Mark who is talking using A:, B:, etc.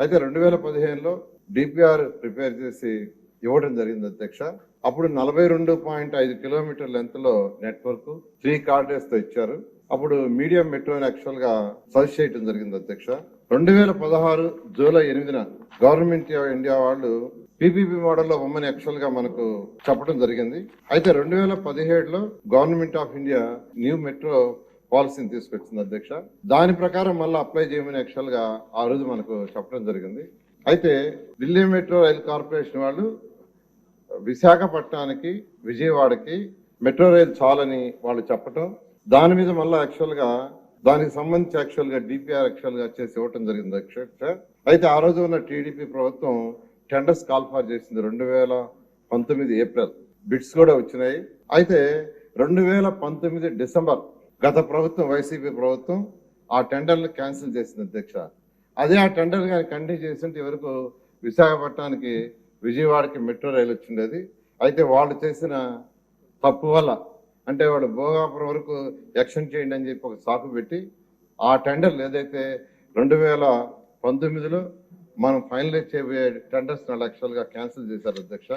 A: అయితే 2015లో DPR prepare చేసి ఇవ్వడం జరిగింది అధ్యక్ష. అప్పుడు 42.5 కిలోమీటర్ లెంత్ లో నెట్వర్క్ 3 కార్డర్స్ తో ఇచ్చారు. అప్పుడు మీడియం మెట్రో యాక్చువల్ గా సజెస్ట్ చేయడం జరిగింది అధ్యక్ష. 2016 జూలై 8న గవర్నమెంట్ ఆఫ్ ఇండియా వాళ్ళు పీపీపీ మోడల్లో ఉమ్మని యాక్చువల్ గా మనకు చెప్పడం జరిగింది. అయితే 2017లో government of India new metro పాలసీని తీసుకొచ్చింది అధ్యక్ష. దాని ప్రకారం మళ్ళీ అప్లై చేయమని యాక్చువల్ గా ఆ రోజు మనకు చెప్పడం జరిగింది. అయితే ఢిల్లీ మెట్రో రైల్ కార్పొరేషన్ వాళ్ళు విశాఖపట్నానికి విజయవాడకి మెట్రో రైలు చాలని వాళ్ళు చెప్పటం, దాని మీద మళ్ళీ యాక్చువల్ గా దానికి సంబంధించి యాక్చువల్ గా డిపిఆర్ యాక్చువల్ గా చేసి ఇవ్వటం జరిగింది అధ్యక్ష. అయితే ఆ రోజు ఉన్న టీడీపీ ప్రభుత్వం టెండర్స్ కాల్ఫర్ చేసింది 2019 ఏప్రిల్. బిడ్స్ కూడా వచ్చినాయి. అయితే 2019 డిసెంబర్ గత ప్రభుత్వం వైసీపీ ప్రభుత్వం ఆ టెండర్లు క్యాన్సిల్ చేసింది అధ్యక్ష. అదే ఆ టెండర్ కానీ కంటిన్యూ చేసింటే వరకు విశాఖపట్నానికి విజయవాడకి మెట్రో రైలు వచ్చిండేది. అయితే వాళ్ళు చేసిన తప్పు వల్ల అంటే వాళ్ళు భోగాపురం వరకు ఎక్స్టెండ్ చేయండి అని చెప్పి ఒక సాకు పెట్టి ఆ టెండర్లు ఏదైతే 2019లో మనం ఫైనలైజ్ చేయబోయే టెండర్స్ 4 లక్షలుగా క్యాన్సిల్ చేశారు అధ్యక్ష.